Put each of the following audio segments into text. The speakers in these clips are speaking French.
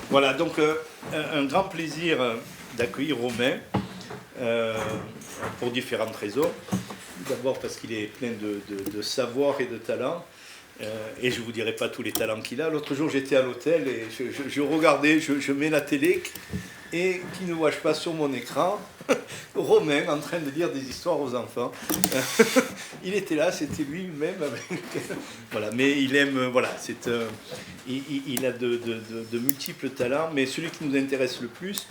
Voilà, donc un grand plaisir d'accueillir Romain pour différentes raisons. D'abord parce qu'il est plein de savoir et de talent. Et je ne vous dirai pas tous les talents qu'il a. L'autre jour, j'étais à l'hôtel et je regardais, je mets la télé et qui ne vois-je pas sur mon écran Romain en train de lire des histoires aux enfants. Il était là, c'était lui-même. Voilà, mais il aime, voilà, il a de multiples talents, mais celui qui nous intéresse le plus,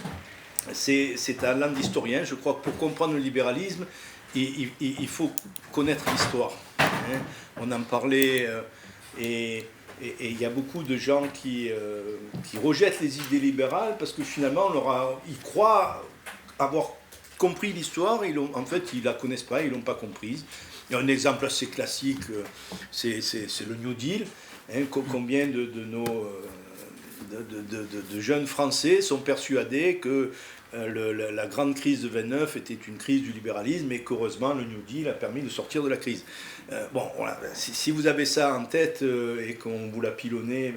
c'est un talent d'historien. Je crois que pour comprendre le libéralisme, il faut connaître l'histoire. Hein. On en parlait, et il y a beaucoup de gens qui rejettent les idées libérales parce que finalement, ils croient avoir compris l'histoire, en fait, ils ne la connaissent pas, ils ne l'ont pas comprise. Il y a un exemple assez classique, c'est le New Deal. Hein, combien de jeunes Français sont persuadés que la grande crise de 29 était une crise du libéralisme et qu'heureusement le New Deal a permis de sortir de la crise. Bon, voilà, si vous avez ça en tête et qu'on vous l'a pilonné,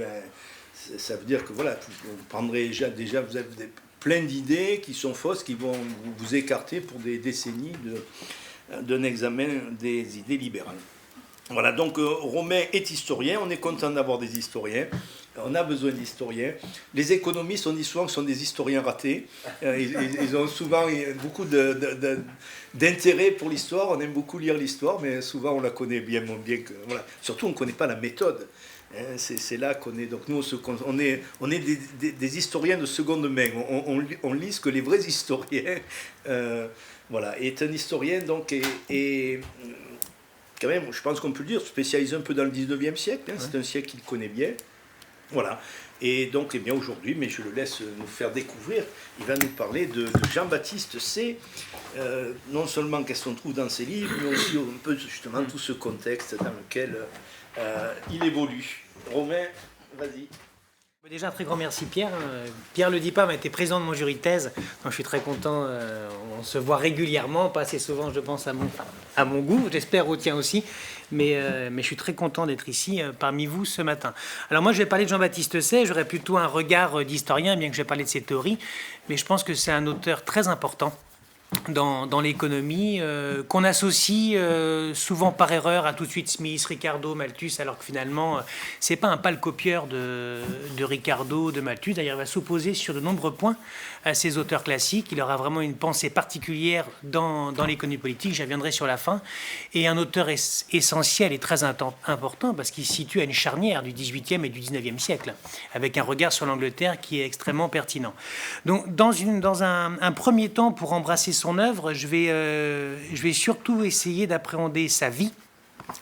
ça veut dire que voilà, vous prendrez déjà vous avez plein d'idées qui sont fausses, qui vont vous écarter pour des décennies d'un examen des idées libérales. Voilà, donc Romain est historien, on est content d'avoir des historiens, on a besoin d'historiens. Les économistes, on dit souvent que ce sont des historiens ratés, ils ont souvent beaucoup d'intérêt pour l'histoire, on aime beaucoup lire l'histoire, mais souvent on la connaît bien moins bien que... Voilà. Surtout on ne connaît pas la méthode, c'est là qu'on est... Donc nous, on est des historiens de seconde main, on lit ce que les vrais historiens... voilà, est un historien donc... quand même, je pense qu'on peut le dire, spécialisé un peu dans le 19e siècle, hein, c'est un siècle qu'il connaît bien. Voilà. Et donc, eh bien, aujourd'hui, mais je le laisse nous faire découvrir, il va nous parler de Jean-Baptiste Say, non seulement qu'est-ce qu'on trouve dans ses livres, mais aussi un peu justement tout ce contexte dans lequel il évolue. Romain, vas-y. Déjà, un très grand merci Pierre. Pierre le dit pas, mais tu es président de mon jury de thèse, donc je suis très content. On se voit régulièrement, pas assez souvent, je pense, à mon goût, j'espère au tien aussi, mais je suis très content d'être ici parmi vous ce matin. Alors moi, je vais parler de Jean-Baptiste Say, j'aurais plutôt un regard d'historien, bien que je vais parler de ses théories, mais je pense que c'est un auteur très important dans l'économie, qu'on associe souvent par erreur à tout de suite Smith, Ricardo, Malthus, alors que finalement, c'est pas un pâle copieur de Ricardo, de Malthus. D'ailleurs, il va s'opposer sur de nombreux points à ces auteurs classiques. Il aura vraiment une pensée particulière dans l'économie politique, j'y reviendrai sur la fin, et un auteur essentiel et très important parce qu'il se situe à une charnière du XVIIIe et du XIXe siècle, avec un regard sur l'Angleterre qui est extrêmement pertinent. Donc, dans un premier temps, pour embrasser son œuvre, je vais surtout essayer d'appréhender sa vie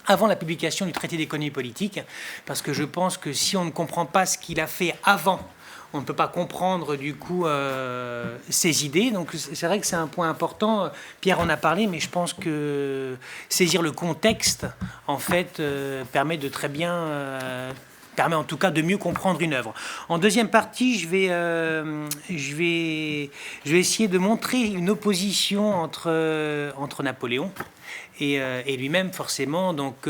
avant la publication du traité d'économie politique, parce que je pense que si on ne comprend pas ce qu'il a fait avant, on ne peut pas comprendre du coup ses idées. Donc c'est vrai que c'est un point important. Pierre en a parlé, mais je pense que saisir le contexte, en fait, permet en tout cas de mieux comprendre une œuvre. En deuxième partie, je vais essayer de montrer une opposition entre Napoléon et lui-même, forcément. Donc,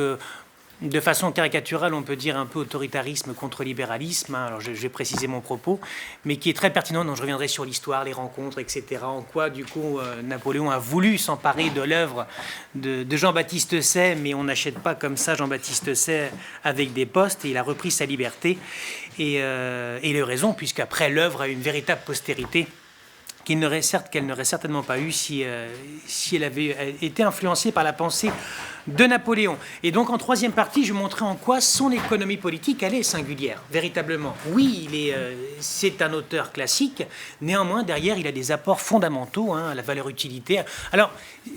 de façon caricaturale, on peut dire un peu autoritarisme contre libéralisme. Alors, je vais préciser mon propos, mais qui est très pertinent. Donc, je reviendrai sur l'histoire, les rencontres, etc. En quoi, du coup, Napoléon a voulu s'emparer de l'œuvre de Jean-Baptiste Say, mais on n'achète pas comme ça Jean-Baptiste Say avec des postes. Et il a repris sa liberté. Et il a eu raison, puisqu'après, l'œuvre a une véritable postérité qu'elle n'aurait certainement pas eu si elle avait été influencée par la pensée de Napoléon. Et donc en troisième partie, je montrerai en quoi son économie politique, elle est singulière, véritablement. Oui, c'est un auteur classique, néanmoins derrière il a des apports fondamentaux, hein, la valeur utilitaire. Alors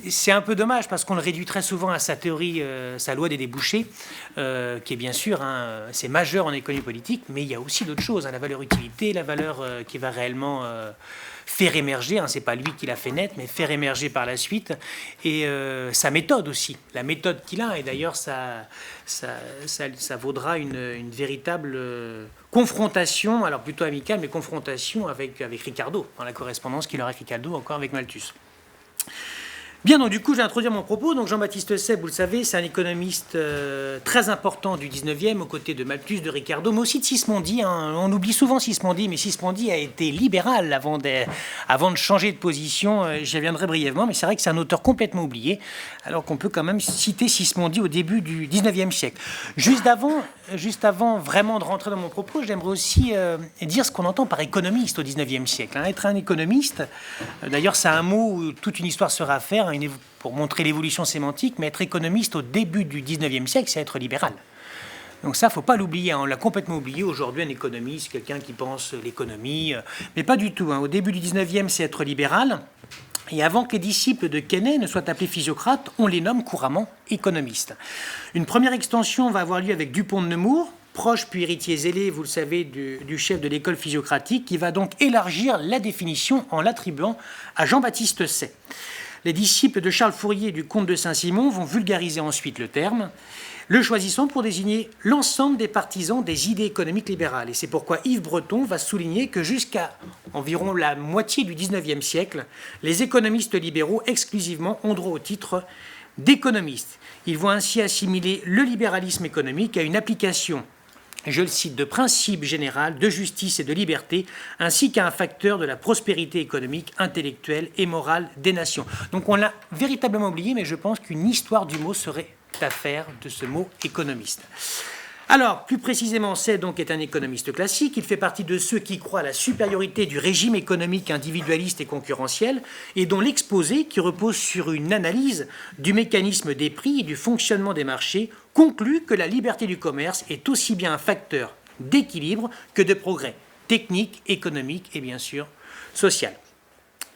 c'est un peu dommage parce qu'on le réduit très souvent à sa théorie, sa loi des débouchés, qui est bien sûr, hein, c'est majeur en économie politique, mais il y a aussi d'autres choses, hein, la valeur utilité, la valeur qui va réellement... faire émerger, hein, c'est pas lui qui l'a fait naître, mais faire émerger par la suite, et sa méthode aussi, la méthode qu'il a, et d'ailleurs ça vaudra une véritable confrontation, alors plutôt amicale, mais confrontation avec Ricardo, dans la correspondance qu'il aura avec Ricardo, encore avec Malthus. Bien, donc du coup, je vais introduire mon propos. Donc Jean-Baptiste Say, vous le savez, c'est un économiste très important du 19e, aux côtés de Malthus, de Ricardo, mais aussi de Sismondi. Hein. On oublie souvent Sismondi, mais Sismondi a été libéral avant de changer de position. J'y reviendrai brièvement, mais c'est vrai que c'est un auteur complètement oublié, alors qu'on peut quand même citer Sismondi au début du 19e siècle. Juste avant vraiment de rentrer dans mon propos, j'aimerais aussi dire ce qu'on entend par économiste au 19e siècle. Hein. Être un économiste, d'ailleurs, c'est un mot où toute une histoire sera à faire, pour montrer l'évolution sémantique, mais être économiste au début du 19e siècle, c'est être libéral. Donc ça, il ne faut pas l'oublier, hein. On l'a complètement oublié. Aujourd'hui, un économiste, quelqu'un qui pense l'économie, mais pas du tout. Hein. Au début du 19e, c'est être libéral. Et avant que les disciples de Quesnay ne soient appelés physiocrates, on les nomme couramment économistes. Une première extension va avoir lieu avec Dupont de Nemours, proche puis héritier zélé, vous le savez, du chef de l'école physiocratique, qui va donc élargir la définition en l'attribuant à Jean-Baptiste Say. Les disciples de Charles Fourier et du comte de Saint-Simon vont vulgariser ensuite le terme, le choisissant pour désigner l'ensemble des partisans des idées économiques libérales. Et c'est pourquoi Yves Breton va souligner que jusqu'à environ la moitié du XIXe siècle, les économistes libéraux exclusivement ont droit au titre d'économistes. Ils vont ainsi assimiler le libéralisme économique à une application, je le cite, de principes généraux de justice et de liberté, ainsi qu'à un facteur de la prospérité économique, intellectuelle et morale des nations. Donc on l'a véritablement oublié, mais je pense qu'une histoire du mot serait à faire de ce mot économiste. Alors, plus précisément, Say donc est un économiste classique. Il fait partie de ceux qui croient à la supériorité du régime économique individualiste et concurrentiel et dont l'exposé, qui repose sur une analyse du mécanisme des prix et du fonctionnement des marchés, conclut que la liberté du commerce est aussi bien un facteur d'équilibre que de progrès technique, économique et bien sûr social.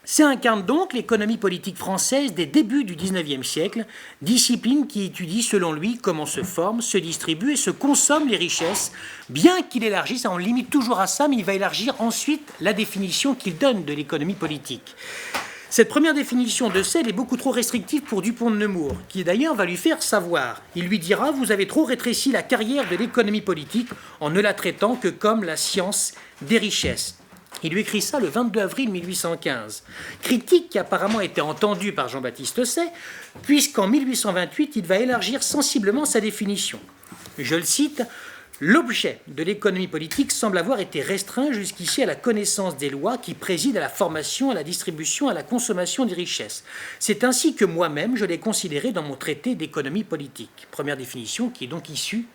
Say incarne donc l'économie politique française des débuts du XIXe siècle, discipline qui étudie selon lui comment se forment, se distribuent et se consomment les richesses, bien qu'il élargisse, on limite toujours à ça, mais il va élargir ensuite la définition qu'il donne de l'économie politique. Cette première définition de Say est beaucoup trop restrictive pour Dupont de Nemours, qui d'ailleurs va lui faire savoir. Il lui dira « Vous avez trop rétréci la carrière de l'économie politique en ne la traitant que comme la science des richesses ». Il lui écrit ça le 22 avril 1815. Critique qui apparemment a été entendue par Jean-Baptiste Say, puisqu'en 1828, il va élargir sensiblement sa définition. Je le cite, « L'objet de l'économie politique semble avoir été restreint jusqu'ici à la connaissance des lois qui président à la formation, à la distribution, à la consommation des richesses. C'est ainsi que moi-même je l'ai considéré dans mon traité d'économie politique. » Première définition qui est donc issue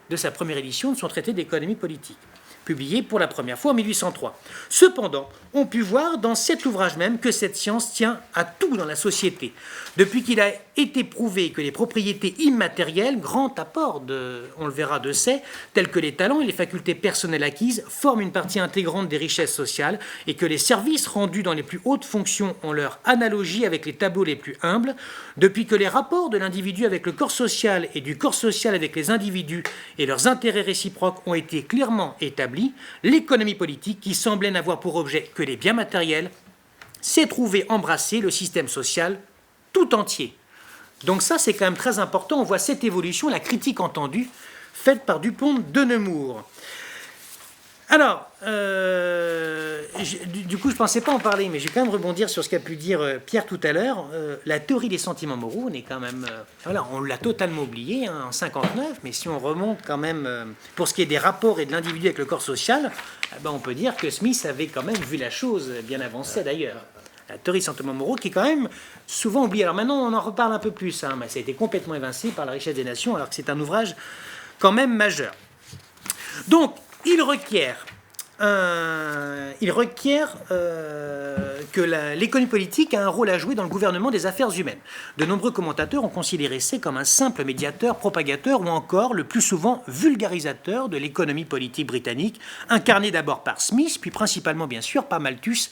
de sa première édition de son traité d'économie politique, publié pour la première fois en 1803. Cependant, on put voir dans cet ouvrage même que cette science tient à tout dans la société. Depuis qu'il a été prouvé que les propriétés immatérielles, grand apport on le verra de Say, telles que les talents et les facultés personnelles acquises, forment une partie intégrante des richesses sociales et que les services rendus dans les plus hautes fonctions ont leur analogie avec les tableaux les plus humbles, depuis que les rapports de l'individu avec le corps social et du corps social avec les individus et leurs intérêts réciproques ont été clairement établis, l'économie politique, qui semblait n'avoir pour objet que les biens matériels, s'est trouvée embrasser le système social tout entier. Donc ça, c'est quand même très important. On voit cette évolution, la critique entendue, faite par Dupont de Nemours. Alors, du coup, je ne pensais pas en parler, mais je vais quand même rebondir sur ce qu'a pu dire Pierre tout à l'heure. La théorie des sentiments moraux, on est quand même, voilà, on l'a totalement oublié hein, en 59, mais si on remonte quand même, pour ce qui est des rapports et de l'individu avec le corps social, on peut dire que Smith avait quand même vu la chose bien avancée d'ailleurs. La théorie des sentiments moraux qui est quand même souvent oubliée. Alors maintenant, on en reparle un peu plus, hein, mais ça a été complètement évincé par La richesse des nations, alors que c'est un ouvrage quand même majeur. Donc, il requiert que l'économie politique a un rôle à jouer dans le gouvernement des affaires humaines. De nombreux commentateurs ont considéré Say comme un simple médiateur, propagateur ou encore, le plus souvent, vulgarisateur de l'économie politique britannique, incarné d'abord par Smith, puis principalement, bien sûr, par Malthus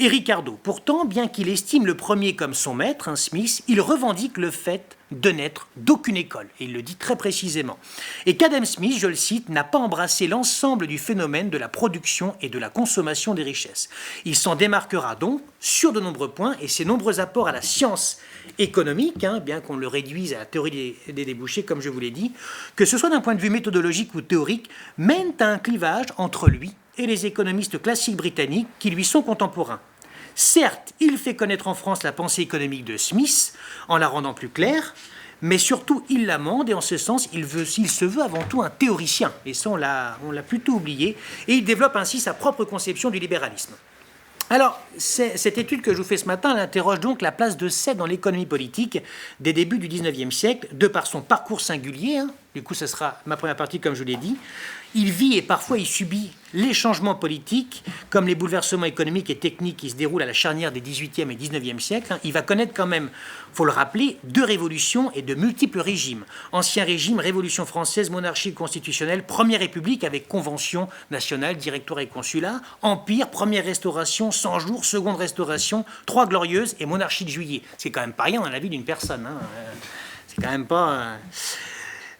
et Ricardo. Pourtant, bien qu'il estime le premier comme son maître, Smith, il revendique le fait de n'être d'aucune école, et il le dit très précisément. Et qu'Adam Smith, je le cite, n'a pas embrassé l'ensemble du phénomène de la production et de la consommation des richesses. Il s'en démarquera donc sur de nombreux points, et ses nombreux apports à la science économique, bien qu'on le réduise à la théorie des débouchés, comme je vous l'ai dit, que ce soit d'un point de vue méthodologique ou théorique, mènent à un clivage entre lui et les économistes classiques britanniques qui lui sont contemporains. Certes, il fait connaître en France la pensée économique de Smith en la rendant plus claire, mais surtout il l'amende et en ce sens il se veut avant tout un théoricien, et ça on l'a plutôt oublié, et il développe ainsi sa propre conception du libéralisme. Alors, cette étude que je vous fais ce matin, elle interroge donc la place de Say dans l'économie politique des débuts du XIXe siècle, de par son parcours singulier. Du coup, ce sera ma première partie, comme je l'ai dit. Il vit et parfois il subit les changements politiques, comme les bouleversements économiques et techniques qui se déroulent à la charnière des XVIIIe et XIXe siècles. Il va connaître quand même, il faut le rappeler, 2 révolutions et de multiples régimes. Ancien régime, Révolution française, monarchie constitutionnelle, Première République avec convention nationale, directoire et consulat, Empire, Première Restauration, 100 jours, Seconde Restauration, 3 glorieuses et monarchie de juillet. C'est quand même pas rien dans la vie d'une personne. C'est quand même pas...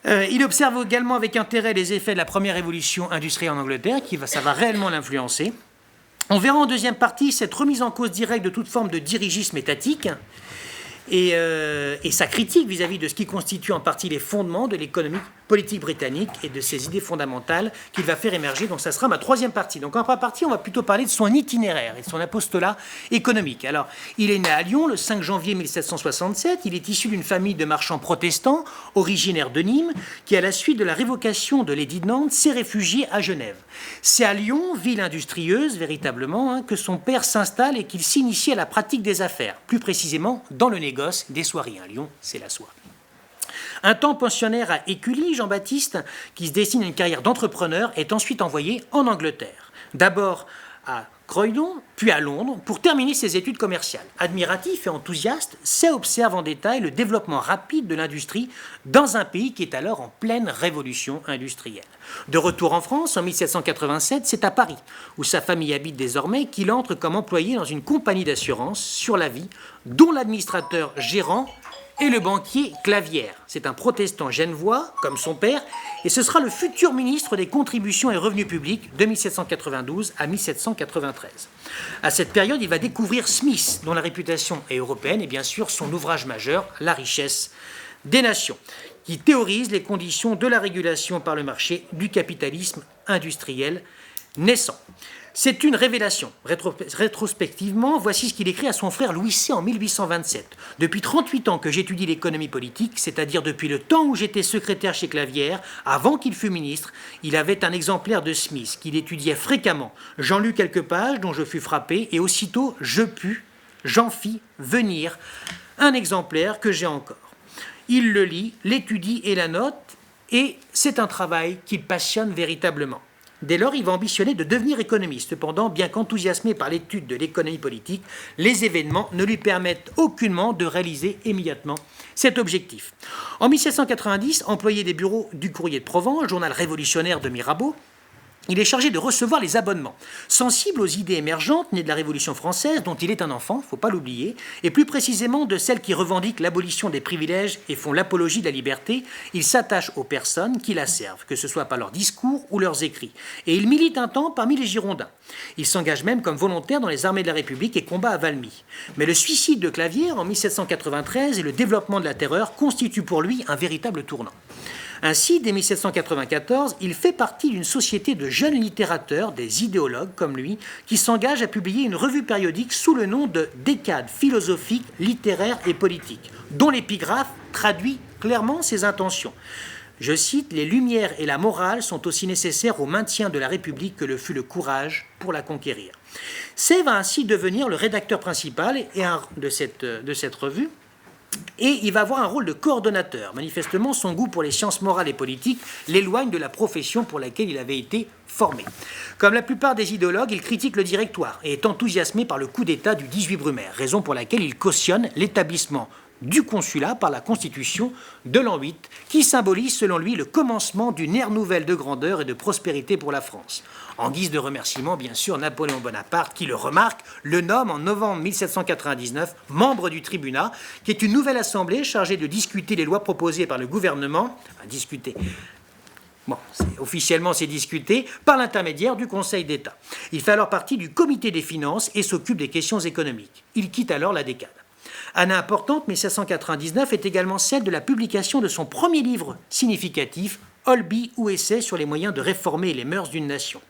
il observe également avec intérêt les effets de la première révolution industrielle en Angleterre, ça va réellement l'influencer. On verra en deuxième partie cette remise en cause directe de toute forme de dirigisme étatique et sa critique vis-à-vis de ce qui constitue en partie les fondements de l'économie politique britannique et de ses idées fondamentales qu'il va faire émerger. Donc ça sera ma troisième partie. Donc en première partie, on va plutôt parler de son itinéraire et de son apostolat économique. Alors, il est né à Lyon le 5 janvier 1767. Il est issu d'une famille de marchands protestants originaire de Nîmes qui, à la suite de la révocation de l'édit de Nantes, s'est réfugié à Genève. C'est à Lyon, ville industrieuse véritablement, que son père s'installe et qu'il s'initie à la pratique des affaires, plus précisément dans le négoce des soieries. Lyon, c'est la soie. Un temps pensionnaire à Écully, Jean-Baptiste, qui se destine à une carrière d'entrepreneur, est ensuite envoyé en Angleterre. D'abord à Croydon, puis à Londres, pour terminer ses études commerciales. Admiratif et enthousiaste, Say observe en détail le développement rapide de l'industrie dans un pays qui est alors en pleine révolution industrielle. De retour en France, en 1787, c'est à Paris, où sa famille habite désormais, qu'il entre comme employé dans une compagnie d'assurance sur la vie, dont l'administrateur gérant et le banquier Clavière. C'est un protestant genevois, comme son père, et ce sera le futur ministre des Contributions et Revenus publics de 1792 à 1793. À cette période, il va découvrir Smith, dont la réputation est européenne, et bien sûr son ouvrage majeur, La richesse des nations, qui théorise les conditions de la régulation par le marché du capitalisme industriel naissant. C'est une révélation. Rétrospectivement, voici ce qu'il écrit à son frère Louis C. en 1827. « Depuis 38 ans que j'étudie l'économie politique, c'est-à-dire depuis le temps où j'étais secrétaire chez Clavière, avant qu'il fût ministre, il avait un exemplaire de Smith qu'il étudiait fréquemment. J'en lus quelques pages dont je fus frappé et aussitôt j'en fis venir un exemplaire que j'ai encore. Il le lit, l'étudie et la note, et c'est un travail qu'il passionne véritablement. Dès lors, il va ambitionner de devenir économiste. Cependant, bien qu'enthousiasmé par l'étude de l'économie politique, les événements ne lui permettent aucunement de réaliser immédiatement cet objectif. En 1790, employé des bureaux du Courrier de Provence, journal révolutionnaire de Mirabeau, il est chargé de recevoir les abonnements. Sensible aux idées émergentes nées de la Révolution française, dont il est un enfant, il ne faut pas l'oublier, et plus précisément de celles qui revendiquent l'abolition des privilèges et font l'apologie de la liberté, il s'attache aux personnes qui la servent, que ce soit par leurs discours ou leurs écrits. Et il milite un temps parmi les Girondins. Il s'engage même comme volontaire dans les armées de la République et combat à Valmy. Mais le suicide de Clavière en 1793 et le développement de la terreur constituent pour lui un véritable tournant. Ainsi, dès 1794, il fait partie d'une société de jeunes littérateurs, des idéologues comme lui, qui s'engagent à publier une revue périodique sous le nom de Décade philosophique, littéraire et politique, dont l'épigraphe traduit clairement ses intentions. Je cite, « Les lumières et la morale sont aussi nécessaires au maintien de la République que le fut le courage pour la conquérir. » Say va ainsi devenir le rédacteur principal de cette revue, et il va avoir un rôle de coordonnateur. Manifestement, son goût pour les sciences morales et politiques l'éloigne de la profession pour laquelle il avait été formé. Comme la plupart des idéologues, il critique le Directoire et est enthousiasmé par le coup d'État du 18 Brumaire, raison pour laquelle il cautionne l'établissement du consulat par la Constitution de l'an 8, qui symbolise selon lui le commencement d'une ère nouvelle de grandeur et de prospérité pour la France. En guise de remerciement, bien sûr, Napoléon Bonaparte, qui le remarque, le nomme en novembre 1799 membre du tribunat, qui est une nouvelle assemblée chargée de discuter les lois proposées par le gouvernement, officiellement c'est discuté, par l'intermédiaire du Conseil d'État. Il fait alors partie du comité des finances et s'occupe des questions économiques. Il quitte alors la Décade. Année importante, 1799, est également celle de la publication de son premier livre significatif, Holby ou essai sur les moyens de réformer les mœurs d'une nation.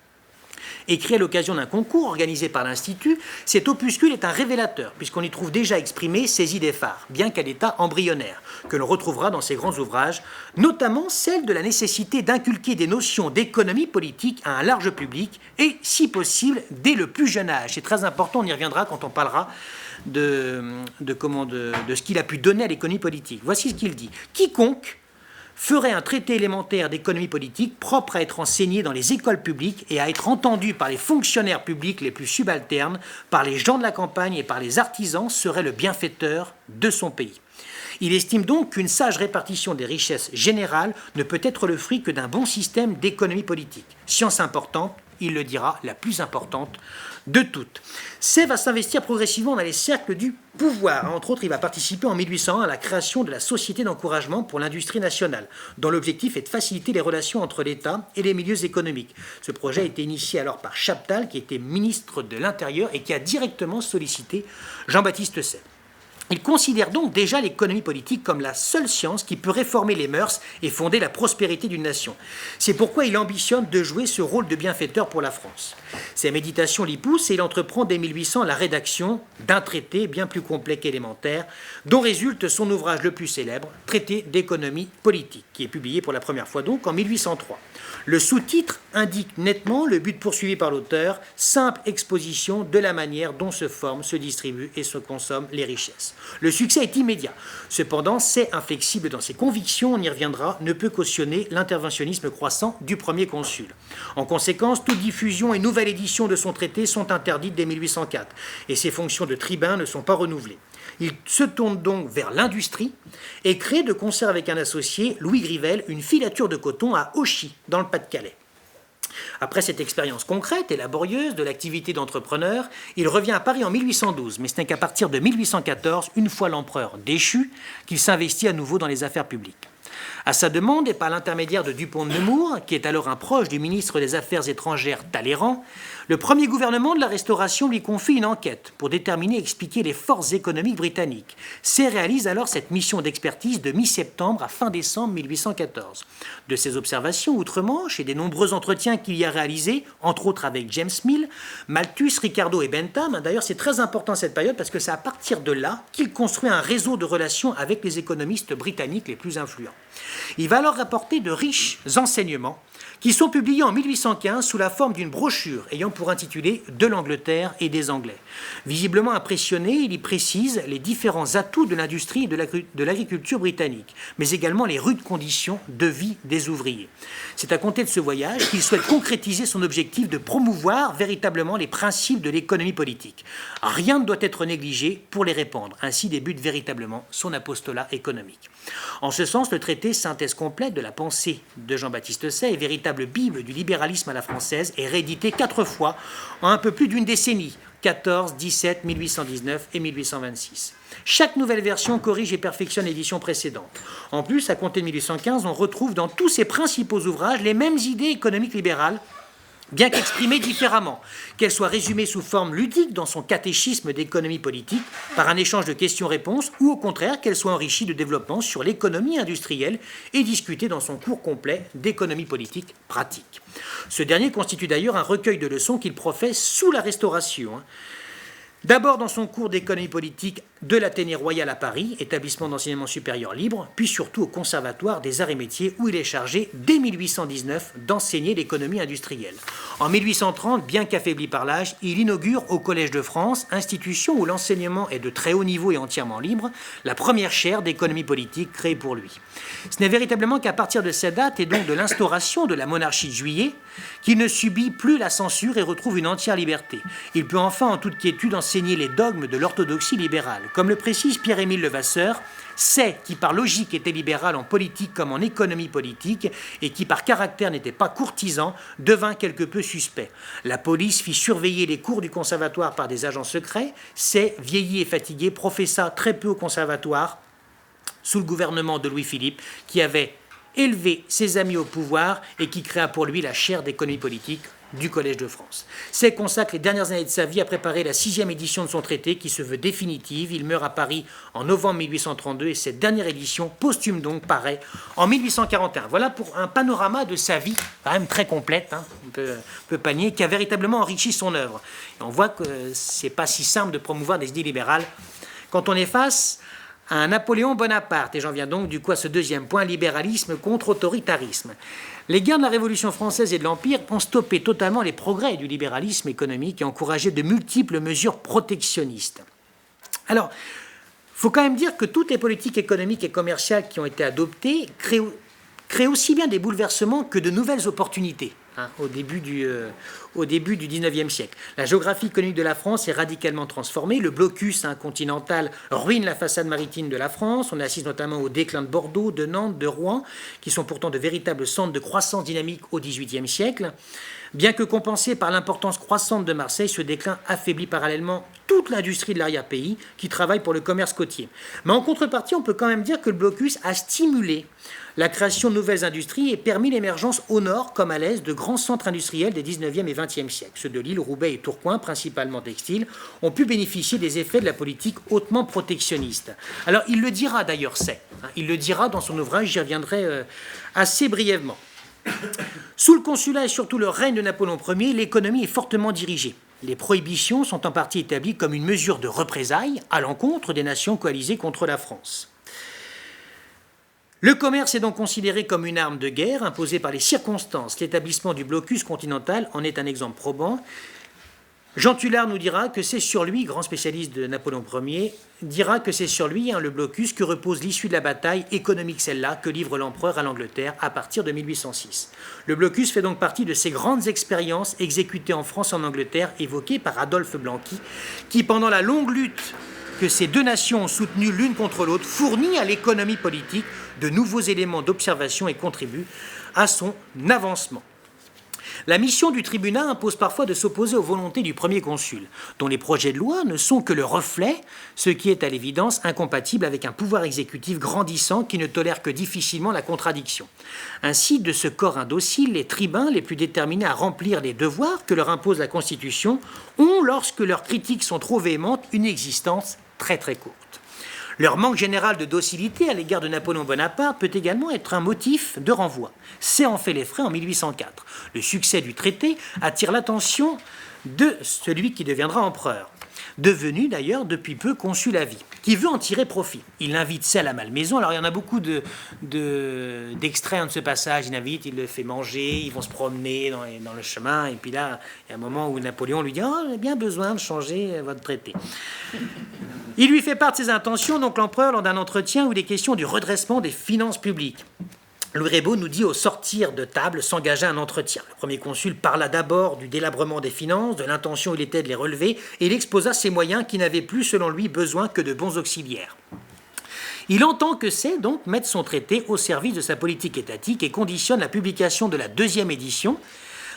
Écrit à l'occasion d'un concours organisé par l'Institut, cet opuscule est un révélateur, puisqu'on y trouve déjà exprimées ses idées phares, bien qu'à l'état embryonnaire, que l'on retrouvera dans ses grands ouvrages, notamment celle de la nécessité d'inculquer des notions d'économie politique à un large public, et, si possible, dès le plus jeune âge. C'est très important, on y reviendra quand on parlera de ce qu'il a pu donner à l'économie politique. Voici ce qu'il dit. Quiconque ferait un traité élémentaire d'économie politique propre à être enseigné dans les écoles publiques et à être entendu par les fonctionnaires publics les plus subalternes, par les gens de la campagne et par les artisans serait le bienfaiteur de son pays. Il estime donc qu'une sage répartition des richesses générales ne peut être le fruit que d'un bon système d'économie politique. Science importante, il le dira, la plus importante de toutes. Say va s'investir progressivement dans les cercles du pouvoir. Entre autres, il va participer en 1801 à la création de la Société d'encouragement pour l'industrie nationale, dont l'objectif est de faciliter les relations entre l'État et les milieux économiques. Ce projet a été initié alors par Chaptal, qui était ministre de l'Intérieur et qui a directement sollicité Jean-Baptiste Say. Il considère donc déjà l'économie politique comme la seule science qui peut réformer les mœurs et fonder la prospérité d'une nation. C'est pourquoi il ambitionne de jouer ce rôle de bienfaiteur pour la France. Ses méditations l'y poussent et il entreprend dès 1800 la rédaction d'un traité bien plus complet qu'élémentaire, dont résulte son ouvrage le plus célèbre, Traité d'économie politique, qui est publié pour la première fois donc en 1803. Le sous-titre indique nettement le but poursuivi par l'auteur, simple exposition de la manière dont se forment, se distribuent et se consomment les richesses. Le succès est immédiat. Cependant, Say, inflexible dans ses convictions, on y reviendra, ne peut cautionner l'interventionnisme croissant du premier consul. En conséquence, toute diffusion et nouvelle édition de son traité sont interdites dès 1804 et ses fonctions de tribun ne sont pas renouvelées. Il se tourne donc vers l'industrie et crée de concert avec un associé, Louis Grivel, une filature de coton à Auchy, dans le Pas-de-Calais. Après cette expérience concrète et laborieuse de l'activité d'entrepreneur, il revient à Paris en 1812, mais ce n'est qu'à partir de 1814, une fois l'empereur déchu, qu'il s'investit à nouveau dans les affaires publiques. À sa demande et par l'intermédiaire de Dupont de Nemours, qui est alors un proche du ministre des Affaires étrangères Talleyrand, le premier gouvernement de la Restauration lui confie une enquête pour déterminer et expliquer les forces économiques britanniques. Say réalise alors cette mission d'expertise de mi-septembre à fin décembre 1814. De ses observations outre-Manche et des nombreux entretiens qu'il y a réalisés, entre autres avec James Mill, Malthus, Ricardo et Bentham, d'ailleurs c'est très important cette période parce que c'est à partir de là qu'il construit un réseau de relations avec les économistes britanniques les plus influents. Il va alors rapporter de riches enseignements qui sont publiés en 1815 sous la forme d'une brochure ayant pour intitulé « De l'Angleterre et des Anglais ». Visiblement impressionné, il y précise les différents atouts de l'industrie et de l'agriculture britannique, mais également les rudes conditions de vie des ouvriers. C'est à compter de ce voyage qu'il souhaite concrétiser son objectif de promouvoir véritablement les principes de l'économie politique. Rien ne doit être négligé pour les répandre. Ainsi débute véritablement son apostolat économique. En ce sens, le traité synthèse complète de la pensée de Jean-Baptiste Say, véritable bible du libéralisme à la française, est réédité 4 fois en un peu plus d'une décennie, 14, 17, 1819 et 1826. Chaque nouvelle version corrige et perfectionne l'édition précédente. En plus, à compter de 1815, on retrouve dans tous ses principaux ouvrages les mêmes idées économiques libérales, bien qu'exprimées différemment, qu'elles soient résumées sous forme ludique dans son catéchisme d'économie politique, par un échange de questions-réponses, ou au contraire qu'elles soient enrichies de développements sur l'économie industrielle et discutées dans son cours complet d'économie politique pratique. Ce dernier constitue d'ailleurs un recueil de leçons qu'il professe sous la Restauration. D'abord dans son cours d'économie politique de l'Athénée royal à Paris, établissement d'enseignement supérieur libre, puis surtout au Conservatoire des arts et métiers où il est chargé, dès 1819, d'enseigner l'économie industrielle. En 1830, bien qu'affaibli par l'âge, il inaugure au Collège de France, institution où l'enseignement est de très haut niveau et entièrement libre, la première chaire d'économie politique créée pour lui. Ce n'est véritablement qu'à partir de cette date et donc de l'instauration de la monarchie de Juillet qu'il ne subit plus la censure et retrouve une entière liberté. Il peut enfin en toute quiétude enseigner les dogmes de l'orthodoxie libérale. Comme le précise Pierre-Émile Levasseur, Say, qui par logique était libéral en politique comme en économie politique et qui par caractère n'était pas courtisan, devint quelque peu suspect. La police fit surveiller les cours du conservatoire par des agents secrets. Say, vieilli et fatigué, professa très peu au conservatoire sous le gouvernement de Louis-Philippe, qui avait élevé ses amis au pouvoir et qui créa pour lui la chaire d'économie politique du Collège de France. Say consacre les dernières années de sa vie à préparer la 6e édition de son traité qui se veut définitive. Il meurt à Paris en novembre 1832 et cette dernière édition, posthume donc, paraît en 1841. Voilà pour un panorama de sa vie, quand même très complète, hein, on peut pas nier, qui a véritablement enrichi son œuvre. Et on voit que c'est pas si simple de promouvoir des idées libérales quand on est face à un Napoléon Bonaparte. Et j'en viens donc du coup à ce deuxième point, libéralisme contre autoritarisme. Les guerres de la Révolution française et de l'Empire ont stoppé totalement les progrès du libéralisme économique et encouragé de multiples mesures protectionnistes. Alors, il faut quand même dire que toutes les politiques économiques et commerciales qui ont été adoptées créent aussi bien des bouleversements que de nouvelles opportunités. Au début du XIXe siècle. La géographie économique de la France est radicalement transformée. Le blocus continental ruine la façade maritime de la France. On assiste notamment au déclin de Bordeaux, de Nantes, de Rouen, qui sont pourtant de véritables centres de croissance dynamique au XVIIIe siècle. Bien que compensé par l'importance croissante de Marseille, ce déclin affaiblit parallèlement toute l'industrie de l'arrière-pays qui travaille pour le commerce côtier. Mais en contrepartie, on peut quand même dire que le blocus a stimulé la création de nouvelles industries et permis l'émergence au nord comme à l'est de grands centres industriels des 19e et 20e siècles. Ceux de Lille, Roubaix et Tourcoing, principalement textiles, ont pu bénéficier des effets de la politique hautement protectionniste. Alors il le dira d'ailleurs, il le dira dans son ouvrage, j'y reviendrai assez brièvement. Sous le consulat et surtout le règne de Napoléon Ier, l'économie est fortement dirigée. Les prohibitions sont en partie établies comme une mesure de représailles à l'encontre des nations coalisées contre la France. Le commerce est donc considéré comme une arme de guerre imposée par les circonstances. L'établissement du blocus continental en est un exemple probant. Jean Tullard nous dira que c'est sur lui, grand spécialiste de Napoléon Ier, dira que c'est sur lui, le blocus, que repose l'issue de la bataille économique, celle-là, que livre l'empereur à l'Angleterre à partir de 1806. Le blocus fait donc partie de ces grandes expériences exécutées en France et en Angleterre, évoquées par Adolphe Blanqui, qui, pendant la longue lutte que ces deux nations ont soutenues l'une contre l'autre, fournit à l'économie politique de nouveaux éléments d'observation et contribue à son avancement. La mission du tribunat impose parfois de s'opposer aux volontés du premier consul, dont les projets de loi ne sont que le reflet, ce qui est à l'évidence incompatible avec un pouvoir exécutif grandissant qui ne tolère que difficilement la contradiction. Ainsi, de ce corps indocile, les tribuns les plus déterminés à remplir les devoirs que leur impose la Constitution ont, lorsque leurs critiques sont trop véhémentes, une existence très très courte. Leur manque général de docilité à l'égard de Napoléon Bonaparte peut également être un motif de renvoi. C'est en fait les frais en 1804. Le succès du traité attire l'attention de celui qui deviendra empereur, devenu d'ailleurs depuis peu consul à vie, qui veut en tirer profit. Il invite Say à la Malmaison. Alors il y en a beaucoup d'extraits de ce passage. Il invite, il le fait manger, ils vont se promener dans le chemin. Et puis là, il y a un moment où Napoléon lui dit « Oh, j'ai bien besoin de changer votre traité ». Il lui fait part de ses intentions, donc l'empereur, lors d'un entretien où il est question du redressement des finances publiques. Louis Raybaud nous dit au sortir de table s'engagea un entretien. Le premier consul parla d'abord du délabrement des finances, de l'intention où il était de les relever, et il exposa ses moyens qui n'avaient plus, selon lui, besoin que de bons auxiliaires. Il entend que c'est donc mettre son traité au service de sa politique étatique et conditionne la publication de la 2e édition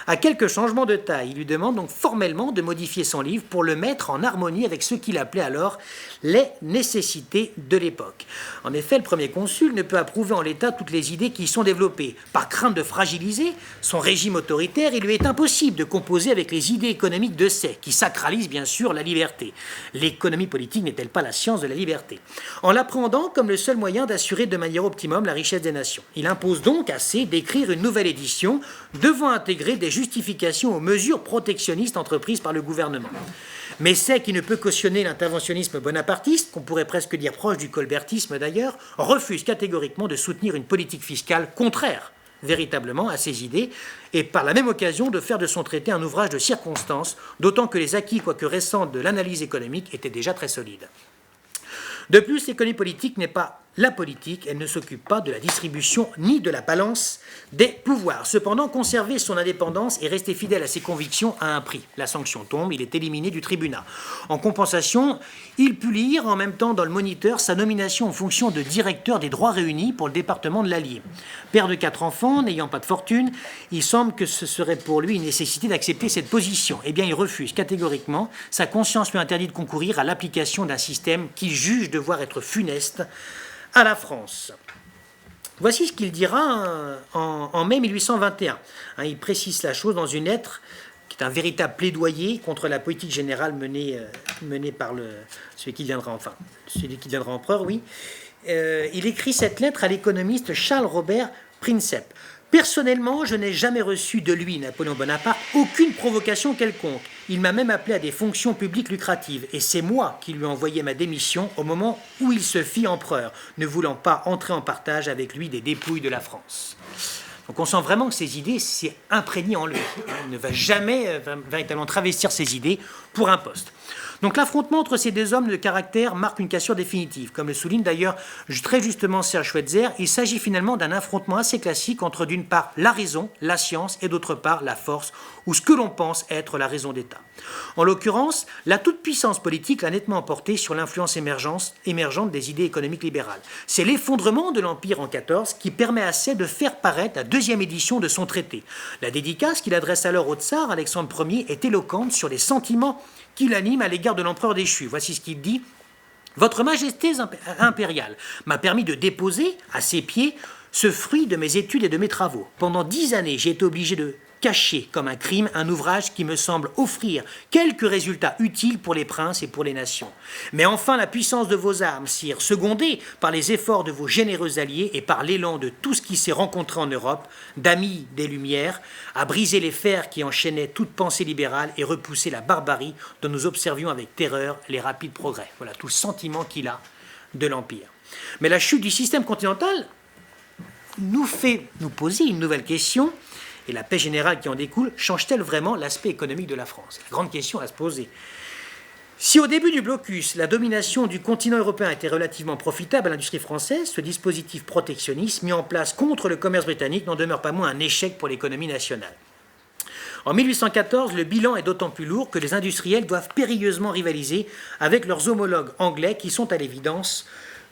à quelques changements de taille. Il lui demande donc formellement de modifier son livre pour le mettre en harmonie avec ce qu'il appelait alors les nécessités de l'époque. En effet, le premier consul ne peut approuver en l'état toutes les idées qui y sont développées. Par crainte de fragiliser son régime autoritaire, il lui est impossible de composer avec les idées économiques de Say, qui sacralisent bien sûr la liberté. L'économie politique n'est-elle pas la science de la liberté? En l'appréhendant comme le seul moyen d'assurer de manière optimum la richesse des nations. Il impose donc à Say d'écrire une nouvelle édition devant intégrer des justification aux mesures protectionnistes entreprises par le gouvernement. Mais Say, qui ne peut cautionner l'interventionnisme bonapartiste, qu'on pourrait presque dire proche du colbertisme d'ailleurs, refuse catégoriquement de soutenir une politique fiscale contraire véritablement à ses idées et par la même occasion de faire de son traité un ouvrage de circonstance, d'autant que les acquis, quoique récents, de l'analyse économique étaient déjà très solides. De plus, l'économie politique n'est pas la politique, elle ne s'occupe pas de la distribution ni de la balance des pouvoirs. Cependant, conserver son indépendance et rester fidèle à ses convictions a un prix. La sanction tombe, il est éliminé du tribunat. En compensation, il put lire en même temps dans le Moniteur sa nomination en fonction de directeur des droits réunis pour le département de l'Allier. Père de 4 enfants, n'ayant pas de fortune, il semble que ce serait pour lui une nécessité d'accepter cette position. Eh bien, il refuse catégoriquement. Sa conscience lui interdit de concourir à l'application d'un système qu'il juge devoir être funeste à la France. Voici ce qu'il dira en mai 1821. Il précise la chose dans une lettre qui est un véritable plaidoyer contre la politique générale menée par celui qui deviendra empereur, oui. Il écrit cette lettre à l'économiste Charles Robert Princeps. Personnellement, je n'ai jamais reçu de lui, Napoléon Bonaparte, aucune provocation quelconque. Il m'a même appelé à des fonctions publiques lucratives, et c'est moi qui lui envoyais ma démission au moment où il se fit empereur, ne voulant pas entrer en partage avec lui des dépouilles de la France. Donc on sent vraiment que ces idées, c'est imprégné en lui. Il ne va jamais véritablement travestir ses idées pour un poste. Donc l'affrontement entre ces deux hommes de caractère marque une cassure définitive. Comme le souligne d'ailleurs très justement Serge Schweitzer, il s'agit finalement d'un affrontement assez classique entre d'une part la raison, la science, et d'autre part la force, ou ce que l'on pense être la raison d'État. En l'occurrence, la toute-puissance politique l'a nettement emporté sur l'influence émergente des idées économiques libérales. C'est l'effondrement de l'Empire en 14 qui permet à Say de faire paraître la deuxième édition de son traité. La dédicace qu'il adresse alors au tsar Alexandre Ier est éloquente sur les sentiments qui l'anime à l'égard de l'empereur déchu. Voici ce qu'il dit. « Votre Majesté impériale m'a permis de déposer à ses pieds ce fruit de mes études et de mes travaux. Pendant 10 années, j'ai été obligé de cacher comme un crime un ouvrage qui me semble offrir quelques résultats utiles pour les princes et pour les nations. Mais enfin, la puissance de vos armes, sire, secondée par les efforts de vos généreux alliés et par l'élan de tout ce qui s'est rencontré en Europe, d'amis des Lumières, a brisé les fers qui enchaînaient toute pensée libérale et repoussé la barbarie dont nous observions avec terreur les rapides progrès. » Voilà tout le sentiment qu'il a de l'Empire. Mais la chute du système continental nous fait nous poser une nouvelle question. Et la paix générale qui en découle change-t-elle vraiment l'aspect économique de la France? La grande question à se poser. Si au début du blocus, la domination du continent européen était relativement profitable à l'industrie française, ce dispositif protectionniste mis en place contre le commerce britannique n'en demeure pas moins un échec pour l'économie nationale. En 1814, le bilan est d'autant plus lourd que les industriels doivent périlleusement rivaliser avec leurs homologues anglais qui sont à l'évidence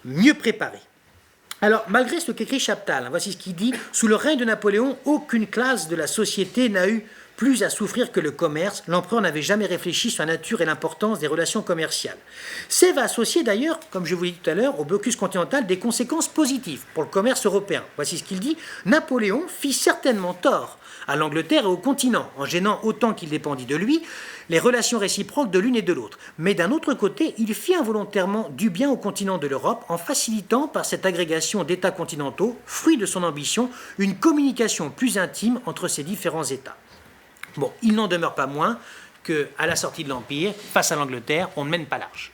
mieux préparés. Alors, malgré ce qu'écrit Chaptal, voici ce qu'il dit. « Sous le règne de Napoléon, aucune classe de la société n'a eu plus à souffrir que le commerce. L'empereur n'avait jamais réfléchi sur la nature et l'importance des relations commerciales. » C'est va associer d'ailleurs, comme je vous l'ai dit tout à l'heure, au blocus continental des conséquences positives pour le commerce européen. Voici ce qu'il dit. « Napoléon fit certainement tort à l'Angleterre et au continent, en gênant autant qu'il dépendit de lui les relations réciproques de l'une et de l'autre. Mais d'un autre côté, il fit involontairement du bien au continent de l'Europe en facilitant par cette agrégation d'États continentaux, fruit de son ambition, une communication plus intime entre ces différents États. » Bon, il n'en demeure pas moins qu'à la sortie de l'Empire, face à l'Angleterre, on ne mène pas large.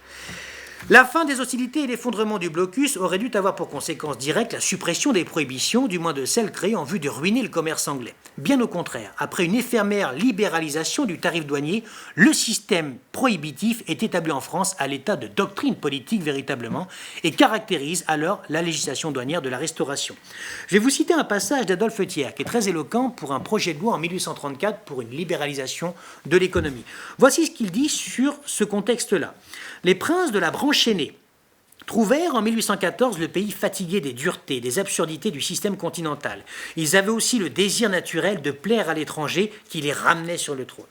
La fin des hostilités et l'effondrement du blocus auraient dû avoir pour conséquence directe la suppression des prohibitions, du moins de celles créées en vue de ruiner le commerce anglais. Bien au contraire, après une éphémère libéralisation du tarif douanier, le système prohibitif est établi en France à l'état de doctrine politique véritablement et caractérise alors la législation douanière de la Restauration. Je vais vous citer un passage d'Adolphe Thiers qui est très éloquent pour un projet de loi en 1834 pour une libéralisation de l'économie. Voici ce qu'il dit sur ce contexte-là. Les princes de la branche aînée trouvèrent en 1814 le pays fatigué des duretés, des absurdités du système continental. Ils avaient aussi le désir naturel de plaire à l'étranger qui les ramenait sur le trône.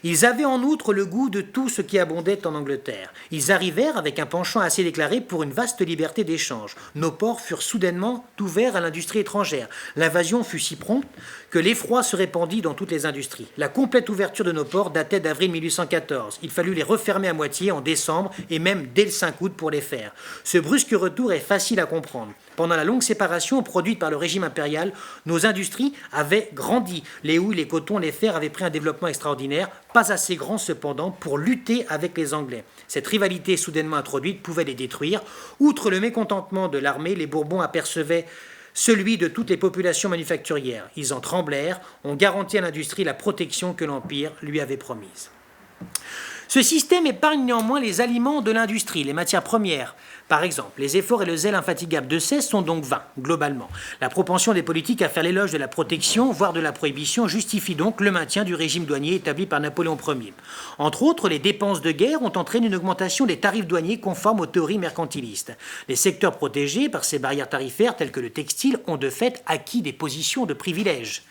Ils avaient en outre le goût de tout ce qui abondait en Angleterre. Ils arrivèrent avec un penchant assez déclaré pour une vaste liberté d'échange. Nos ports furent soudainement ouverts à l'industrie étrangère. L'invasion fut si prompte que l'effroi se répandit dans toutes les industries. La complète ouverture de nos ports datait d'avril 1814. Il fallut les refermer à moitié en décembre et même dès le 5 août pour les faire. Ce brusque retour est facile à comprendre. Pendant la longue séparation produite par le régime impérial, nos industries avaient grandi. Les houilles, les cotons, les fers avaient pris un développement extraordinaire, pas assez grand cependant pour lutter avec les Anglais. Cette rivalité soudainement introduite pouvait les détruire. Outre le mécontentement de l'armée, les Bourbons apercevaient celui de toutes les populations manufacturières. Ils en tremblèrent, ont garanti à l'industrie la protection que l'Empire lui avait promise. Ce système épargne néanmoins les aliments de l'industrie, les matières premières. Par exemple, les efforts et le zèle infatigable de Say sont donc vains, globalement. La propension des politiques à faire l'éloge de la protection, voire de la prohibition, justifie donc le maintien du régime douanier établi par Napoléon Ier. Entre autres, les dépenses de guerre ont entraîné une augmentation des tarifs douaniers conformes aux théories mercantilistes. Les secteurs protégés par ces barrières tarifaires, telles que le textile, ont de fait acquis des positions de privilège.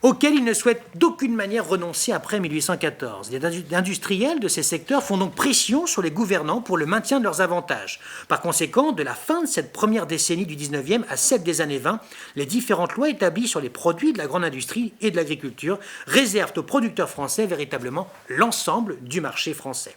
auquel il ne souhaite d'aucune manière renoncer après 1814. Les industriels de ces secteurs font donc pression sur les gouvernants pour le maintien de leurs avantages. Par conséquent, de la fin de cette première décennie du 19e à celle des années 20, les différentes lois établies sur les produits de la grande industrie et de l'agriculture réservent aux producteurs français véritablement l'ensemble du marché français.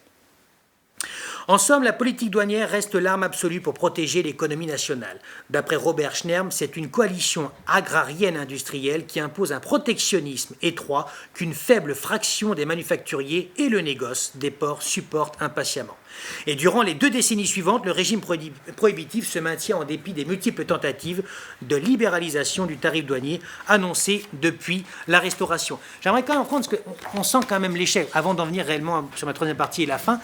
En somme, la politique douanière reste l'arme absolue pour protéger l'économie nationale. D'après Robert Schnerm, c'est une coalition agrarienne industrielle qui impose un protectionnisme étroit qu'une faible fraction des manufacturiers et le négoce des ports supportent impatiemment. Et durant les 2 décennies suivantes, le régime prohibitif se maintient en dépit des multiples tentatives de libéralisation du tarif douanier annoncées depuis la Restauration. J'aimerais quand même prendre, parce qu'on sent quand même l'échec, avant d'en venir réellement sur ma troisième partie et la fin,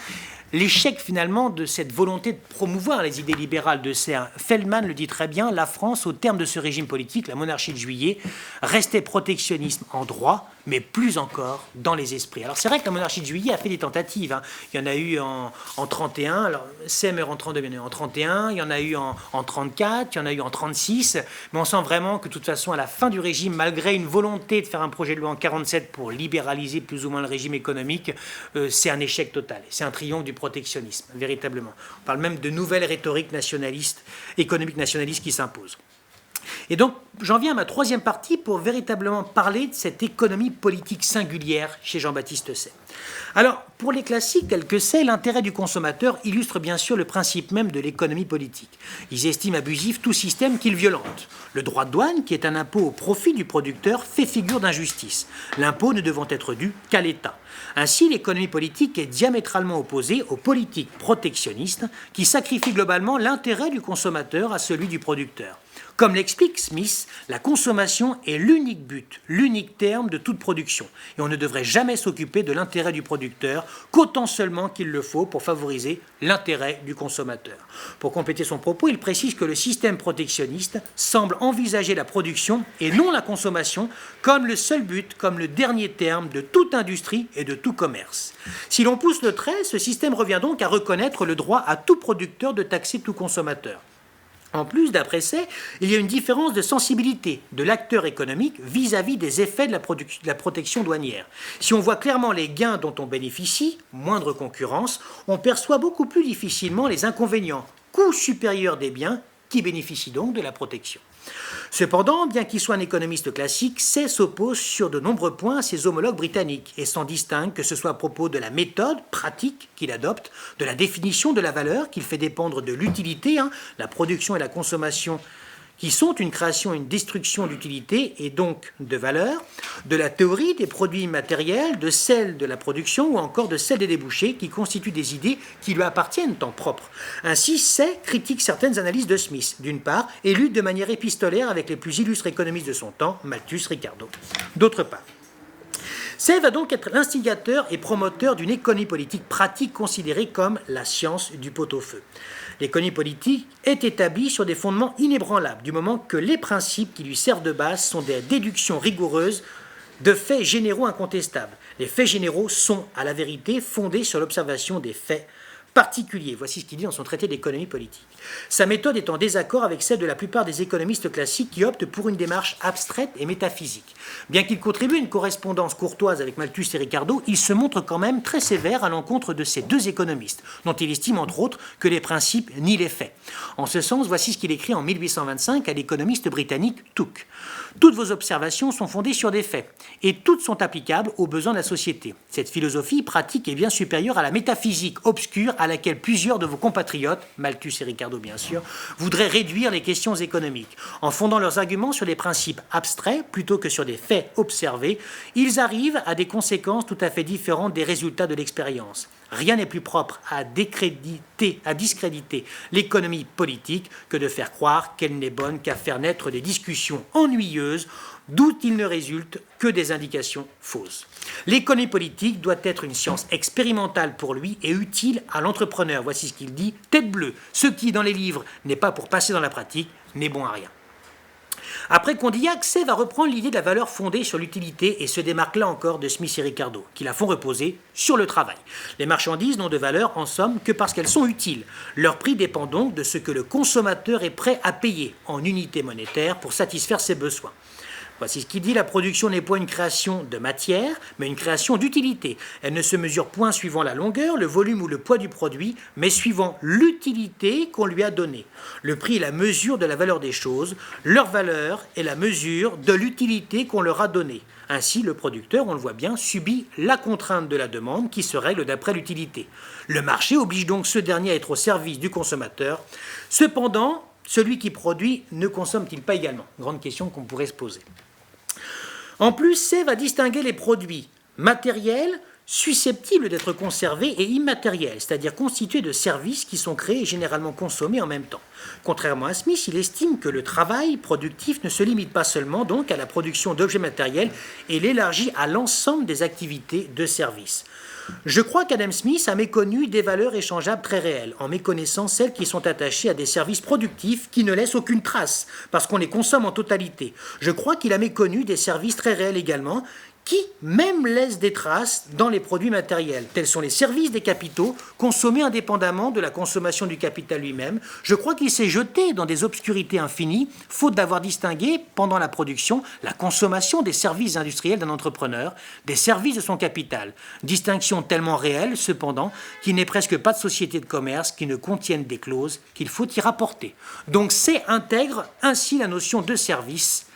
l'échec finalement de cette volonté de promouvoir les idées libérales de Serre. Feldman le dit très bien, la France, au terme de ce régime politique, la monarchie de Juillet, restait protectionnisme en droit, mais plus encore dans les esprits. Alors c'est vrai que la monarchie de Juillet a fait des tentatives. Il y en a eu en 31, alors Serre meurt en 32, il y en a eu en 31, il y en a eu en 34, il y en a eu en 36, mais on sent vraiment que de toute façon, à la fin du régime, malgré une volonté de faire un projet de loi en 47 pour libéraliser plus ou moins le régime économique, c'est un échec total. C'est un triomphe du protectionnisme, véritablement. On parle même de nouvelles rhétoriques nationalistes, économiques nationalistes qui s'imposent. Et donc, j'en viens à ma troisième partie pour véritablement parler de cette économie politique singulière chez Jean-Baptiste Say. Alors, pour les classiques tels que Say, l'intérêt du consommateur illustre bien sûr le principe même de l'économie politique. Ils estiment abusif tout système qu'il violente. Le droit de douane, qui est un impôt au profit du producteur, fait figure d'injustice, l'impôt ne devant être dû qu'à l'État. Ainsi, l'économie politique est diamétralement opposée aux politiques protectionnistes qui sacrifient globalement l'intérêt du consommateur à celui du producteur. Comme l'explique Smith, la consommation est l'unique but, l'unique terme de toute production, et on ne devrait jamais s'occuper de l'intérêt du producteur qu'autant seulement qu'il le faut pour favoriser l'intérêt du consommateur. Pour compléter son propos, il précise que le système protectionniste semble envisager la production et non la consommation comme le seul but, comme le dernier terme de toute industrie et de tout commerce. Si l'on pousse le trait, ce système revient donc à reconnaître le droit à tout producteur de taxer tout consommateur. En plus, d'après Say, il y a une différence de sensibilité de l'acteur économique vis-à-vis des effets de la protection douanière. Si on voit clairement les gains dont on bénéficie, moindre concurrence, on perçoit beaucoup plus difficilement les inconvénients, coût supérieur des biens qui bénéficient donc de la protection. Cependant, bien qu'il soit un économiste classique, Say s'oppose sur de nombreux points à ses homologues britanniques et s'en distingue, que ce soit à propos de la méthode pratique qu'il adopte, de la définition de la valeur qu'il fait dépendre de l'utilité, la production et la consommation qui sont une création et une destruction d'utilité et donc de valeur, de la théorie des produits matériels, de celle de la production ou encore de celle des débouchés qui constituent des idées qui lui appartiennent en propre. Ainsi, Say critique certaines analyses de Smith, d'une part, et lutte de manière épistolaire avec les plus illustres économistes de son temps, Malthus, Ricardo, d'autre part. Say va donc être l'instigateur et promoteur d'une économie politique pratique considérée comme la science du pot-au-feu. L'économie politique est établie sur des fondements inébranlables, du moment que les principes qui lui servent de base sont des déductions rigoureuses de faits généraux incontestables. Les faits généraux sont, à la vérité, fondés sur l'observation des faits particulier. Voici ce qu'il dit dans son traité d'économie politique. Sa méthode est en désaccord avec celle de la plupart des économistes classiques qui optent pour une démarche abstraite et métaphysique. Bien qu'il contribue à une correspondance courtoise avec Malthus et Ricardo, il se montre quand même très sévère à l'encontre de ces deux économistes, dont il estime entre autres que les principes nient les faits. En ce sens, voici ce qu'il écrit en 1825 à l'économiste britannique Tooke. Toutes vos observations sont fondées sur des faits, et toutes sont applicables aux besoins de la société. Cette philosophie pratique est bien supérieure à la métaphysique obscure à laquelle plusieurs de vos compatriotes, Malthus et Ricardo bien sûr, voudraient réduire les questions économiques. En fondant leurs arguments sur des principes abstraits plutôt que sur des faits observés, ils arrivent à des conséquences tout à fait différentes des résultats de l'expérience. Rien n'est plus propre à discréditer l'économie politique que de faire croire qu'elle n'est bonne qu'à faire naître des discussions ennuyeuses d'où il ne résulte que des indications fausses. L'économie politique doit être une science expérimentale pour lui et utile à l'entrepreneur. Voici ce qu'il dit, tête bleue, ce qui dans les livres n'est pas pour passer dans la pratique n'est bon à rien. Après Condillac, Say va reprendre l'idée de la valeur fondée sur l'utilité et se démarque là encore de Smith et Ricardo, qui la font reposer sur le travail. Les marchandises n'ont de valeur en somme que parce qu'elles sont utiles. Leur prix dépend donc de ce que le consommateur est prêt à payer en unités monétaires pour satisfaire ses besoins. Voici ce qu'il dit: la production n'est point une création de matière, mais une création d'utilité. Elle ne se mesure point suivant la longueur, le volume ou le poids du produit, mais suivant l'utilité qu'on lui a donnée. Le prix est la mesure de la valeur des choses, leur valeur est la mesure de l'utilité qu'on leur a donnée. Ainsi, le producteur, on le voit bien, subit la contrainte de la demande qui se règle d'après l'utilité. Le marché oblige donc ce dernier à être au service du consommateur. Cependant, celui qui produit ne consomme-t-il pas également? Grande question qu'on pourrait se poser. En plus, C va distinguer les produits matériels susceptibles d'être conservés et immatériels, c'est-à-dire constitués de services qui sont créés et généralement consommés en même temps. Contrairement à Smith, il estime que le travail productif ne se limite pas seulement donc à la production d'objets matériels et l'élargit à l'ensemble des activités de services. Je crois qu'Adam Smith a méconnu des valeurs échangeables très réelles, en méconnaissant celles qui sont attachées à des services productifs qui ne laissent aucune trace, parce qu'on les consomme en totalité. Je crois qu'il a méconnu des services très réels également, qui même laissent des traces dans les produits matériels. Tels sont les services des capitaux, consommés indépendamment de la consommation du capital lui-même. Je crois qu'il s'est jeté dans des obscurités infinies, faute d'avoir distingué, pendant la production, la consommation des services industriels d'un entrepreneur, des services de son capital. Distinction tellement réelle, cependant, qu'il n'est presque pas de société de commerce qui ne contienne des clauses qu'il faut y rapporter. Donc C intègre ainsi la notion de service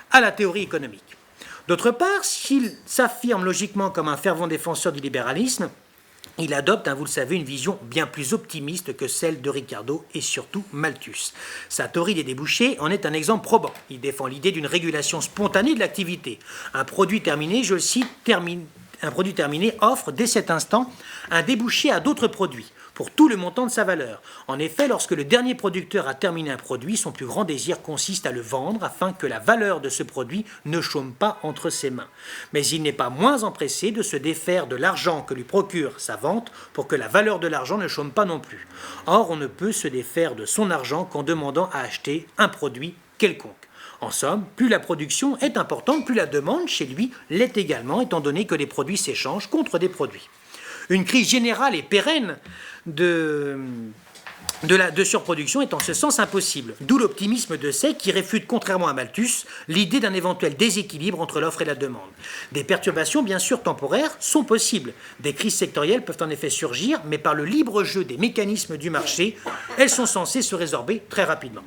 à la théorie économique. D'autre part, s'il s'affirme logiquement comme un fervent défenseur du libéralisme, il adopte, vous le savez, une vision bien plus optimiste que celle de Ricardo et surtout Malthus. Sa théorie des débouchés en est un exemple probant. Il défend l'idée d'une régulation spontanée de l'activité. Un produit terminé, je le cite, un produit terminé offre dès cet instant un débouché à d'autres produits, pour tout le montant de sa valeur. En effet, lorsque le dernier producteur a terminé un produit, son plus grand désir consiste à le vendre afin que la valeur de ce produit ne chôme pas entre ses mains. Mais il n'est pas moins empressé de se défaire de l'argent que lui procure sa vente pour que la valeur de l'argent ne chôme pas non plus. Or, on ne peut se défaire de son argent qu'en demandant à acheter un produit quelconque. En somme, plus la production est importante, plus la demande chez lui l'est également, étant donné que les produits s'échangent contre des produits. Une crise générale et pérenne de surproduction est en ce sens impossible. D'où l'optimisme de Say qui réfute, contrairement à Malthus, l'idée d'un éventuel déséquilibre entre l'offre et la demande. Des perturbations, bien sûr temporaires, sont possibles. Des crises sectorielles peuvent en effet surgir, mais par le libre jeu des mécanismes du marché, elles sont censées se résorber très rapidement.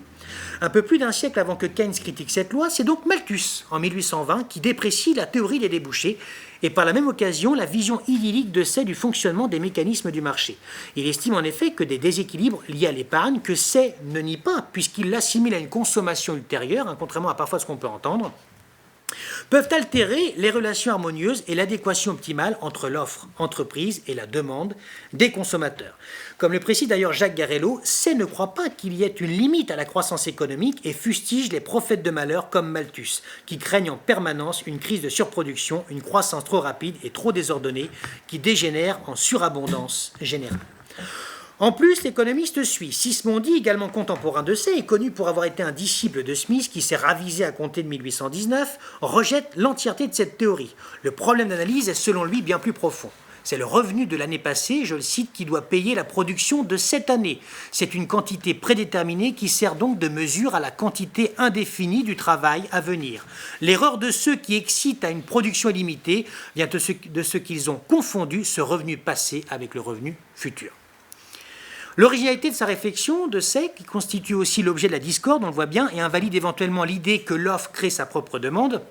Un peu plus d'un siècle avant que Keynes critique cette loi, c'est donc Malthus, en 1820, qui déprécie la théorie des débouchés et par la même occasion la vision idyllique de Say du fonctionnement des mécanismes du marché. Il estime en effet que des déséquilibres liés à l'épargne, que Say ne nie pas, puisqu'il l'assimile à une consommation ultérieure, contrairement à parfois ce qu'on peut entendre, peuvent altérer les relations harmonieuses et l'adéquation optimale entre l'offre entreprise et la demande des consommateurs. Comme le précise d'ailleurs Jacques Garello, Say ne croit pas qu'il y ait une limite à la croissance économique et fustige les prophètes de malheur comme Malthus, qui craignent en permanence une crise de surproduction, une croissance trop rapide et trop désordonnée qui dégénère en surabondance générale. En plus, l'économiste suisse Sismondi, également contemporain de Say, et connu pour avoir été un disciple de Smith qui s'est ravisé à compter de 1819, rejette l'entièreté de cette théorie. Le problème d'analyse est selon lui bien plus profond. C'est le revenu de l'année passée, je le cite, qui doit payer la production de cette année. C'est une quantité prédéterminée qui sert donc de mesure à la quantité indéfinie du travail à venir. L'erreur de ceux qui excitent à une production illimitée vient de ce qu'ils ont confondu ce revenu passé avec le revenu futur. L'originalité de sa réflexion de Say, qui constitue aussi l'objet de la discorde, on le voit bien, et invalide éventuellement l'idée que l'offre crée sa propre demande,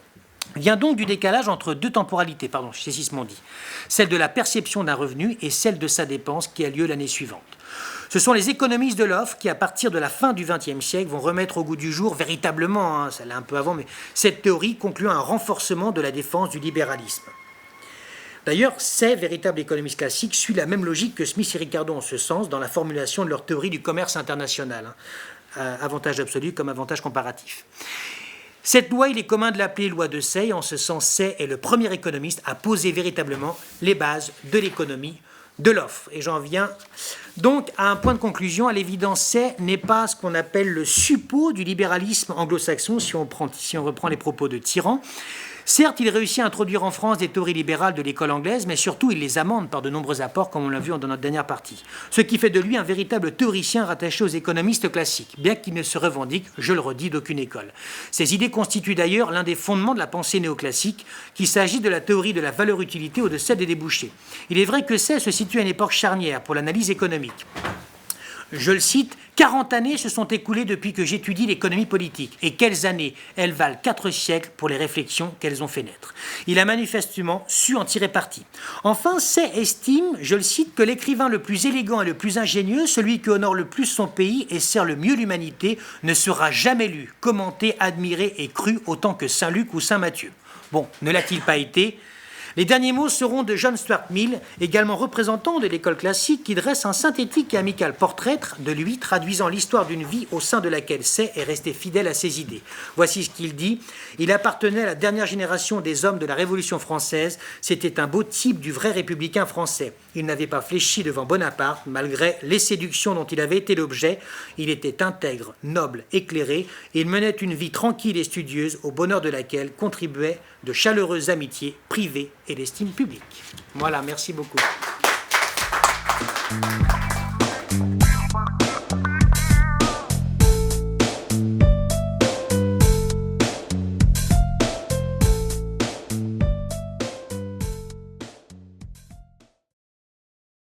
vient donc du décalage entre deux temporalités, chez Sismondi, celle de la perception d'un revenu et celle de sa dépense qui a lieu l'année suivante. Ce sont les économistes de l'offre qui, à partir de la fin du XXe siècle, vont remettre au goût du jour véritablement, ça l'est un peu avant, mais cette théorie conclut un renforcement de la défense du libéralisme. D'ailleurs, Say, véritable économiste classique, suit la même logique que Smith et Ricardo en ce sens dans la formulation de leur théorie du commerce international, avantage absolu comme avantage comparatif. Cette loi, il est commun de l'appeler loi de Say, en ce sens Say est le premier économiste à poser véritablement les bases de l'économie de l'offre. Et j'en viens donc à un point de conclusion. À l'évidence, Say n'est pas ce qu'on appelle le suppôt du libéralisme anglo-saxon, si on reprend les propos de Tyran. Certes, il réussit à introduire en France des théories libérales de l'école anglaise, mais surtout il les amende par de nombreux apports, comme on l'a vu dans notre dernière partie. Ce qui fait de lui un véritable théoricien rattaché aux économistes classiques, bien qu'il ne se revendique, je le redis, d'aucune école. Ces idées constituent d'ailleurs l'un des fondements de la pensée néoclassique, qu'il s'agisse de la théorie de la valeur-utilité ou de celle des débouchés. Il est vrai que se situe à une époque charnière pour l'analyse économique. Je le cite, « 40 années se sont écoulées depuis que j'étudie l'économie politique. Et quelles années? Elles valent 4 siècles pour les réflexions qu'elles ont fait naître. » Il a manifestement su en tirer parti. Enfin, Say estime, je le cite, que l'écrivain le plus élégant et le plus ingénieux, celui qui honore le plus son pays et sert le mieux l'humanité, ne sera jamais lu, commenté, admiré et cru autant que Saint Luc ou Saint Matthieu. Bon, ne l'a-t-il pas été ? Les derniers mots seront de John Stuart Mill, également représentant de l'école classique, qui dresse un synthétique et amical portrait de lui, traduisant l'histoire d'une vie au sein de laquelle Say est resté fidèle à ses idées. Voici ce qu'il dit. « Il appartenait à la dernière génération des hommes de la Révolution française. C'était un beau type du vrai républicain français. Il n'avait pas fléchi devant Bonaparte, malgré les séductions dont il avait été l'objet. Il était intègre, noble, éclairé. Et il menait une vie tranquille et studieuse, au bonheur de laquelle contribuaient de chaleureuses amitiés privées et l'estime publique. » Voilà, merci beaucoup.